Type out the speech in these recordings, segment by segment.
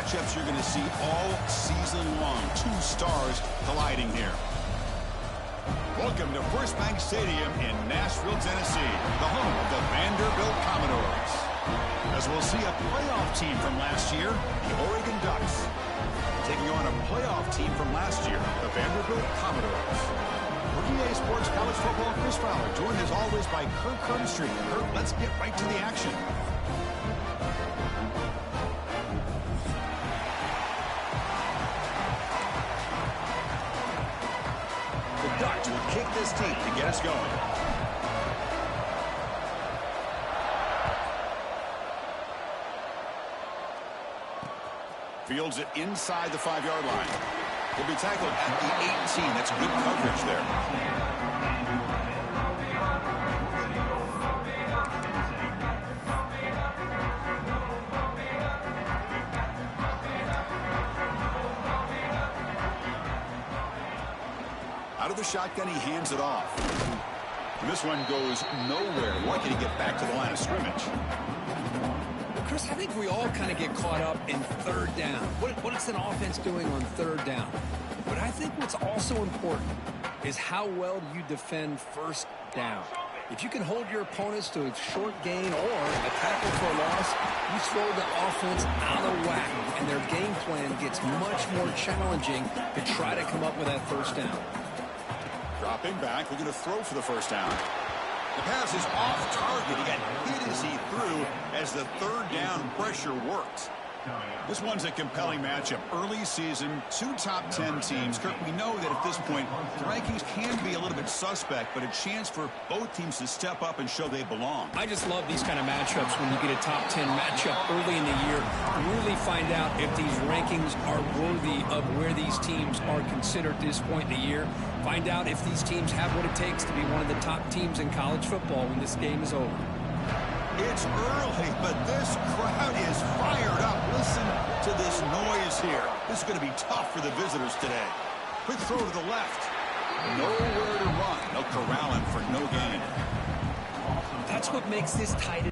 matchups you're going to see all season long. Two stars colliding here. Welcome to First Bank Stadium in Nashville, Tennessee, the home of the Vanderbilt Commodores. As we'll see a playoff team from last year, the Oregon Ducks, taking on a playoff team from last year, the Vanderbilt Commodores. For EA Sports College Football, Chris Fowler, joined as always by Kirk Herbstreit. Kirk, let's get right to the action. The Ducks will kick this team to get us going. Fields it inside the 5-yard line. He'll be tackled at the 18. That's good coverage there. Out of the shotgun, he hands it off. And this one goes nowhere. Why can he get back to the line of scrimmage? Chris, I think we all kind of get caught up in third down. What is an offense doing on third down? But I think what's also important is how well you defend first down. If you can hold your opponents to a short gain or a tackle for a loss, you throw the offense out of whack, and their game plan gets much more challenging to try to come up with that first down. Dropping back, we're going to throw for the first down. The pass is off target. He got hit as he threw as the third down pressure worked. This one's a compelling matchup. Early season, two top 10 teams. Kirk, we know that at this point, the rankings can be a little bit suspect, but a chance for both teams to step up and show they belong. I just love these kind of matchups when you get a top 10 matchup early in the year. Really find out if these rankings are worthy of where these teams are considered at this point in the year. Find out if these teams have what it takes to be one of the top teams in college football when this game is over. It's early, but this crowd is fired up. Listen to this noise here. This is going to be tough for the visitors today. Quick throw to the left. Nowhere to run. They'll corral him for no gain. That's what makes this tight.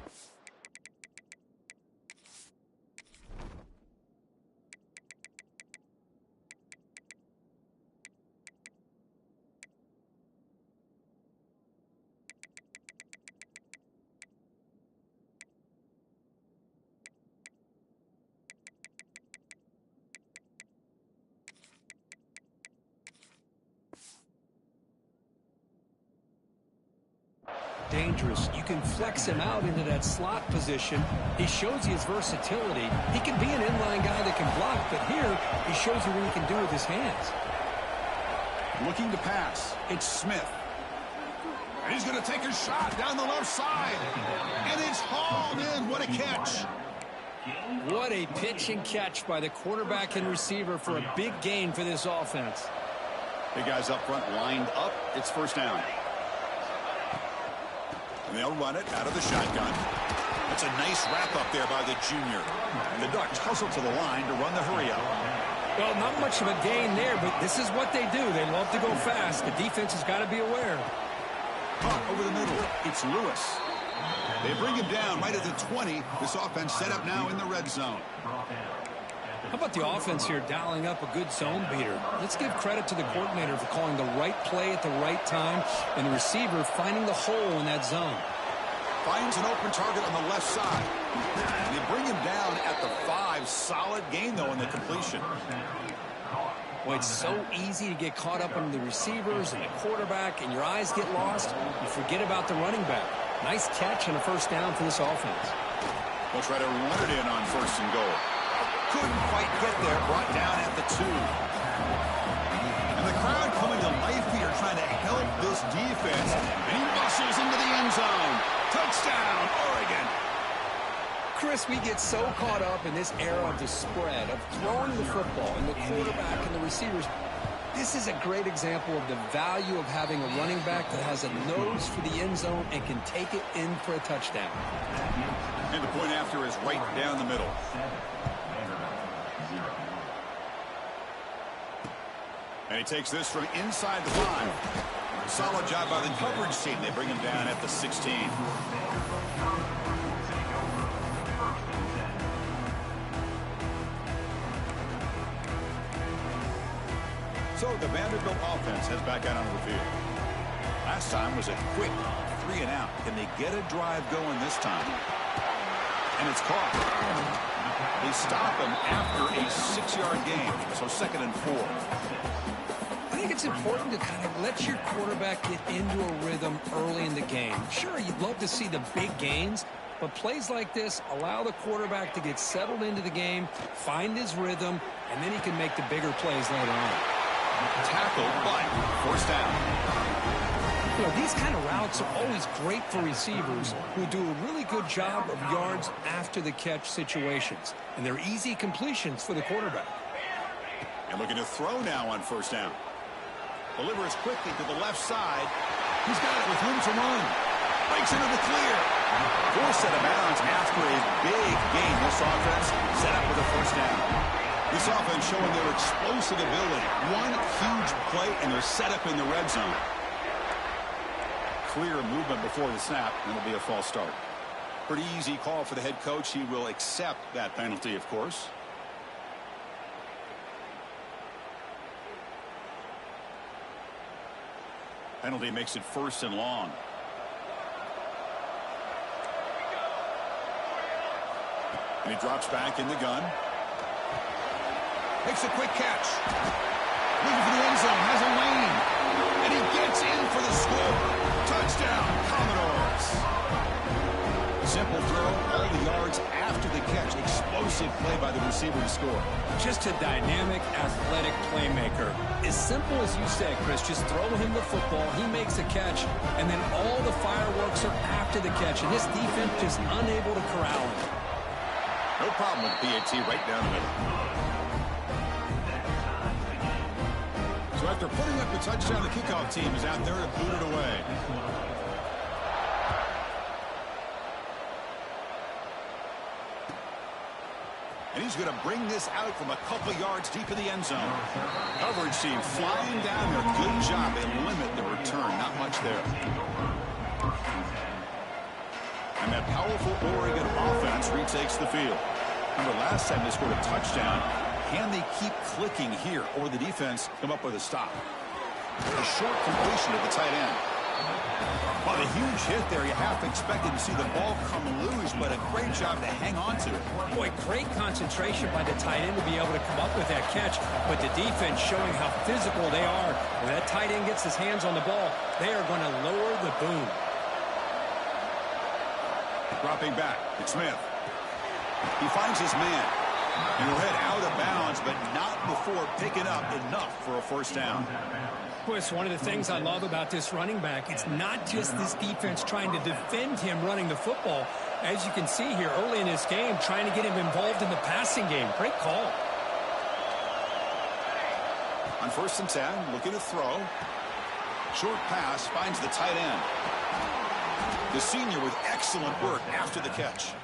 Dangerous. You can flex him out into that slot position. He shows you his versatility. He can be an inline guy that can block, but here he shows you what he can do with his hands. Looking to pass. It's Smith. And he's going to take a shot down the left side. And it's hauled in. What a catch. What a pitch and catch by the quarterback and receiver for a big gain for this offense. Big guys up front lined up. It's first down. And they'll run it out of the shotgun. That's a nice wrap up there by the junior. And the Ducks hustle to the line to run the hurry up. Well, not much of a gain there, but this is what they do. They love to go fast. The defense has got to be aware. Caught over the middle. It's Lewis. They bring him down right at the 20. This offense set up now in the red zone. How about the offense here dialing up a good zone beater? Let's give credit to the coordinator for calling the right play at the right time and the receiver finding the hole in that zone. Finds an open target on the left side. And they bring him down at the 5. Solid gain, though, in the completion. Well, it's so easy to get caught up on the receivers and the quarterback, and your eyes get lost. You forget about the running back. Nice catch and a first down for this offense. They'll try to run it in on first and goal. Couldn't quite get there, brought down at the 2. And the crowd coming to life here, trying to help this defense. And he muscles into the end zone. Touchdown, Oregon. Chris, we get so caught up in this era of the spread, of throwing the football, and the quarterback and the receivers. This is a great example of the value of having a running back that has a nose for the end zone and can take it in for a touchdown. And the point after is right down the middle. And he takes this from inside the 5. Solid job by the coverage team. They bring him down at the 16. So the Vanderbilt offense heads back out onto the field. Last time was a quick 3 and out. Can they get a drive going this time? And it's caught. They stop him after a 6-yard gain. So 2nd and 4. I think it's important to kind of let your quarterback get into a rhythm early in the game. Sure, you'd love to see the big gains, but plays like this allow the quarterback to get settled into the game, find his rhythm, and then he can make the bigger plays later on. Tackled, but 1st down. You know, these kind of routes are always great for receivers who do a really good job of yards after the catch situations. And they're easy completions for the quarterback. And looking to throw now on 1st down. Delivers quickly to the left side. He's got it with room to run. Breaks into the clear. Forced out of bounds after a big gain. This offense set up with a 1st down. This offense showing their explosive ability. One huge play and they're set up in the red zone. Clear movement before the snap, and it'll be a false start. Pretty easy call for the head coach. He will accept that penalty, of course. Penalty makes it 1st and long. And he drops back in the gun. Makes a quick catch. Looking for the end zone, has a lane. And he gets in for the score. Touchdown, Commodores. Simple throw, all the yards after the catch. Explosive play by the receiver to score. Just a dynamic, athletic playmaker. As simple as you said, Chris, just throw him the football, he makes a catch, and then all the fireworks are after the catch, and his defense just unable to corral him. No problem with PAT right down the middle. So after putting up the touchdown, the kickoff team is out there to boot it away. And he's going to bring this out from a couple yards deep in the end zone. Coverage team flying down there. Good job. They limit the return. Not much there. And that powerful Oregon offense retakes the field. Remember, last time they scored a touchdown. Can they keep clicking here, or the defense come up with a stop? A short completion to the tight end. Well, a huge hit there. You half expected to see the ball come loose, but a great job to hang on to it. Boy, great concentration by the tight end to be able to come up with that catch, but the defense showing how physical they are. When that tight end gets his hands on the ball, they are going to lower the boom. Dropping back, it's Smith. He finds his man. And he'll head out of bounds, but not before picking up enough for a 1st down. Chris, one of the things I love about this running back, it's not just this defense trying to defend him running the football. As you can see here early in this game, trying to get him involved in the passing game. Great call. On 1st and 10, looking to throw. Short pass finds the tight end. The senior with excellent work after the catch.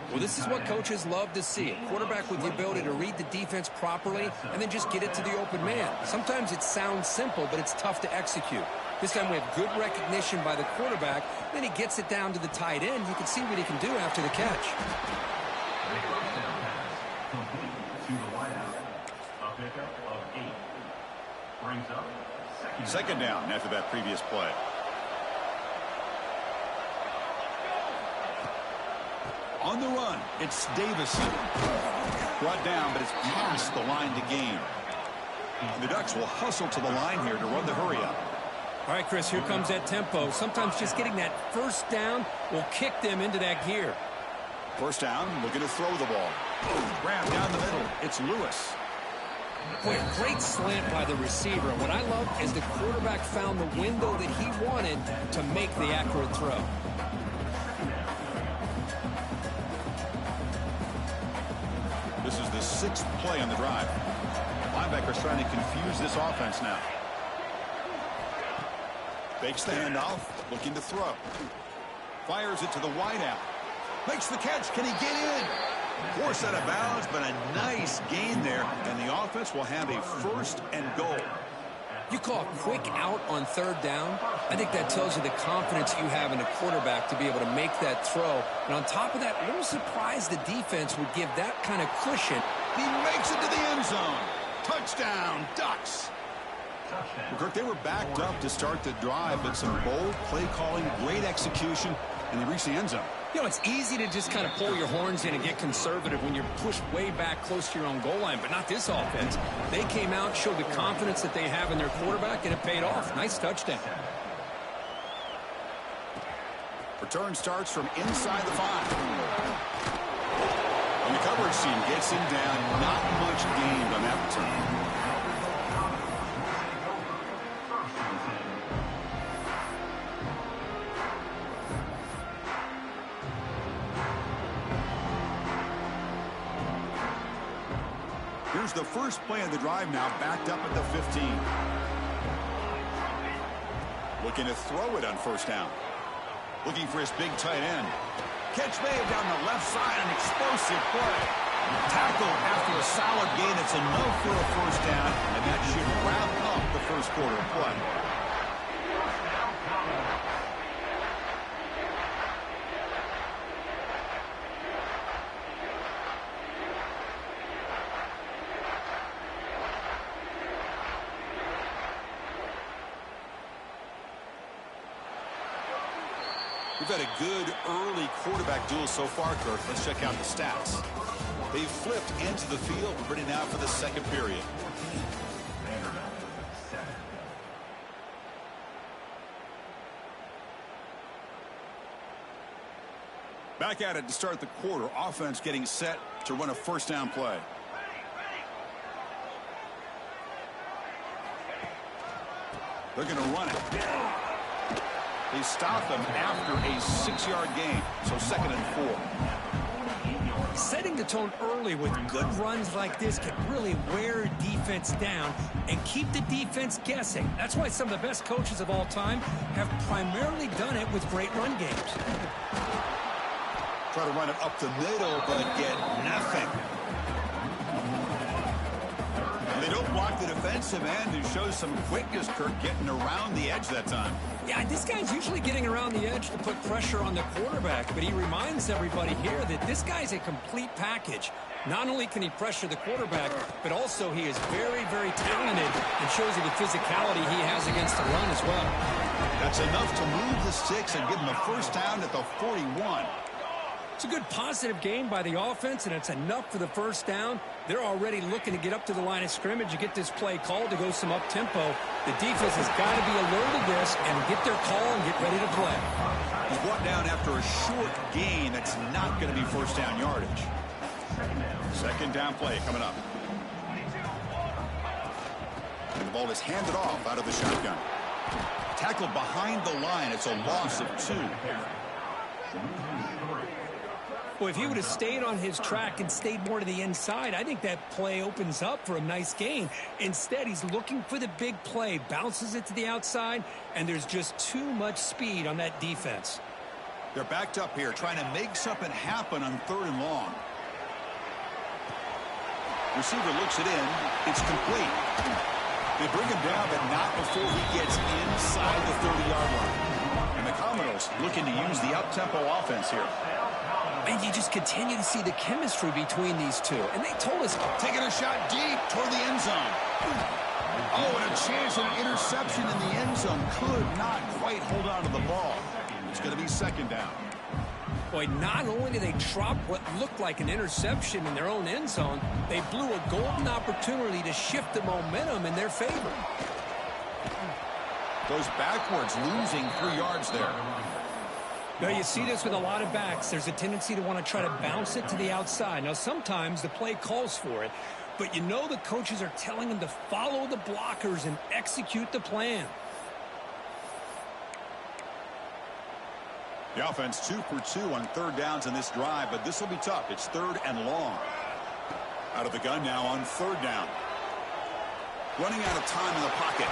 Well, this is what coaches love to see. A quarterback with the ability to read the defense properly and then just get it to the open man. Sometimes it sounds simple, but it's tough to execute. This time we have good recognition by the quarterback. Then he gets it down to the tight end. You can see what he can do after the catch. Second down after that previous play. On the run, it's Davison. Brought down, but it's past the line to gain. And the Ducks will hustle to the line here to run the hurry up. All right, Chris, here comes that tempo. Sometimes just getting that 1st down will kick them into that gear. 1st down, looking to throw the ball. Grab down the middle. It's Lewis. Boy, a great slant by the receiver. What I love is the quarterback found the window that he wanted to make the accurate throw. This is the 6th play on the drive. Linebackers trying to confuse this offense now. Fakes the handoff, looking to throw. Fires it to the wideout. Makes the catch. Can he get in? Forced out of bounds, but a nice gain there, and the offense will have a 1st and goal. You call a quick out on 3rd down. I think that tells you the confidence you have in a quarterback to be able to make that throw. And on top of that, a little surprised the defense would give that kind of cushion. He makes it to the end zone. Touchdown, Ducks. Well, Kirk, they were backed up to start the drive, but some bold play calling, great execution, and they reached the end zone. You know, it's easy to just kind of pull your horns in and get conservative when you're pushed way back close to your own goal line, but not this offense. They came out, showed the confidence that they have in their quarterback, and it paid off. Nice touchdown. Return starts from inside the 5. And the coverage team gets him down. Not much gained on that return. Here's the first play of the drive now, backed up at the 15. Looking to throw it on first down. Looking for his big tight end. Catch made down the left side, an explosive play. Tackle after a solid gain. It's enough for a first down, and that should wrap up the first quarter of play. We've had a good early quarterback duel so far, Kirk. Let's check out the stats. They've flipped into the field. We're ready now for the second period. Back at it to start the quarter. Offense getting set to run a first down play. They're going to run it. They stop them after a 6-yard gain, so 2nd and 4. Setting the tone early with good runs like this can really wear defense down and keep the defense guessing. That's why some of the best coaches of all time have primarily done it with great run games. Try to run it up the middle, but get nothing. And they don't block the defensive end and show some quickness, Kirk, getting around the edge that time. Yeah, this guy's usually getting around the edge to put pressure on the quarterback, but he reminds everybody here that this guy's a complete package. Not only can he pressure the quarterback, but also he is very, very talented and shows you the physicality he has against the run as well. That's enough to move the sticks and give him a first down at the 41. It's a good positive game by the offense, and it's enough for the first down. They're already looking to get up to the line of scrimmage and get this play called to go some up-tempo. The defense has got to be alert to this and get their call and get ready to play. He's brought down after a short gain. That's not going to be first down yardage. Second down play coming up. And the ball is handed off out of the shotgun. Tackled behind the line. It's a loss of 2. Well, if he would have stayed on his track and stayed more to the inside, I think that play opens up for a nice gain. Instead, he's looking for the big play, bounces it to the outside, and there's just too much speed on that defense. They're backed up here, trying to make something happen on 3rd and long. Receiver looks it in. It's complete. They bring him down, but not before he gets inside the 30-yard line. And the Commodores looking to use the up-tempo offense here. And you just continue to see the chemistry between these two. And they told us, taking a shot deep toward the end zone. Oh, and a chance at an interception in the end zone. Could not quite hold on to the ball. It's going to be 2nd down. Boy, not only did they drop what looked like an interception in their own end zone, they blew a golden opportunity to shift the momentum in their favor. Goes backwards, losing 3 yards there. Now, you see this with a lot of backs. There's a tendency to want to try to bounce it to the outside. Now, sometimes the play calls for it, but you know the coaches are telling them to follow the blockers and execute the plan. The offense 2 for 2 on 3rd downs in this drive, but this will be tough. It's 3rd and long. Out of the gun now on 3rd down. Running out of time in the pocket.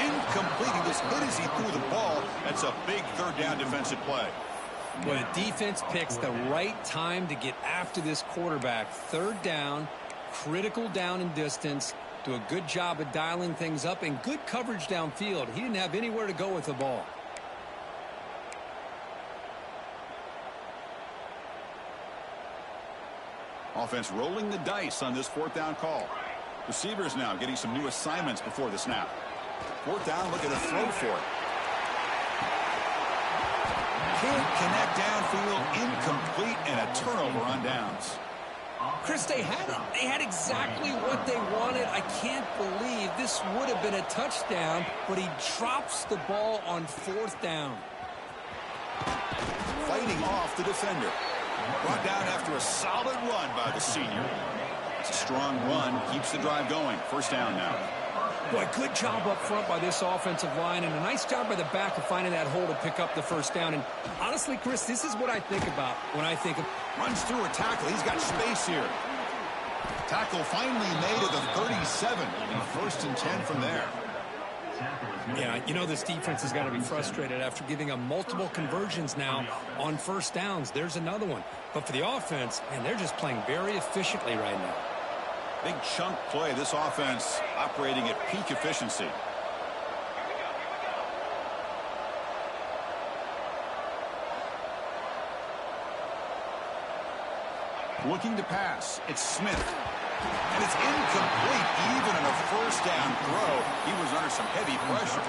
Incomplete. He was hit as he threw the ball. That's a big 3rd down defensive play. When a defense picks the right time to get after this quarterback, 3rd down, critical down and distance, do a good job of dialing things up, and good coverage downfield. He didn't have anywhere to go with the ball. Offense rolling the dice on this 4th down call. Receivers now getting some new assignments before the snap. Fourth down, looking to throw for it. Can't connect downfield, incomplete, and a turnover on downs. Chris, they had it. They had exactly what they wanted. I can't believe this would have been a touchdown, but he drops the ball on fourth down. Fighting off the defender. Brought down after a solid run by the senior. It's a strong run, keeps the drive going. First down now. Boy, good job up front by this offensive line, and a nice job by the back of finding that hole to pick up the first down. And honestly, Chris, this is what I think about when I think of... Runs through a tackle. He's got space here. Tackle finally made at the 37. And first and 10 from there. Yeah, you know this defense has got to be frustrated after giving them multiple conversions now on first downs. There's another one. But for the offense, man, they're just playing very efficiently right now. Big chunk play. This offense operating at peak efficiency. Looking to pass. It's Smith. And it's incomplete. Even in a first down throw, he was under some heavy pressure.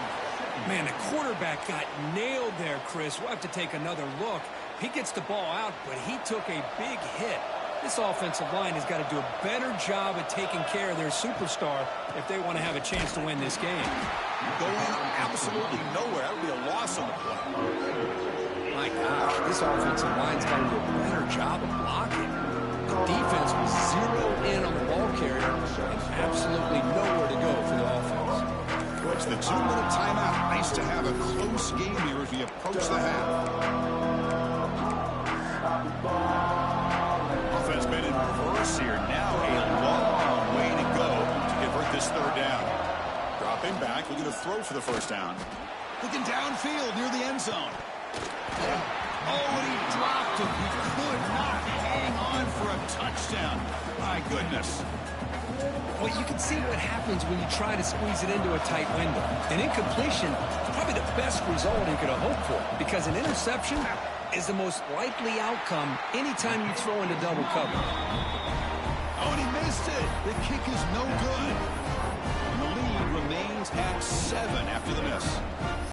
Man, the quarterback got nailed there, Chris. We'll have to take another look. He gets the ball out, but he took a big hit. This offensive line has got to do a better job of taking care of their superstar if they want to have a chance to win this game. Going absolutely nowhere. That would be a loss on the play. My gosh, this offensive line's got to do a better job of blocking. The defense was zeroed in on the ball carrier and absolutely nowhere to go for the offense. It's the 2-minute timeout. Nice to have a close game here as we approach the half. Offense been in reverse here. Now a long way to go to convert this third down. Dropping back, looking to throw for the first down. Looking downfield near the end zone. Oh, and he dropped him. He could not hang on for a touchdown. My goodness. Well, you can see what happens when you try to squeeze it into a tight window. An incompletion is probably the best result he could have hoped for, because an interception is the most likely outcome anytime you throw into double cover. Oh, and he missed it. The kick is no good. And the lead remains at 7 after the miss.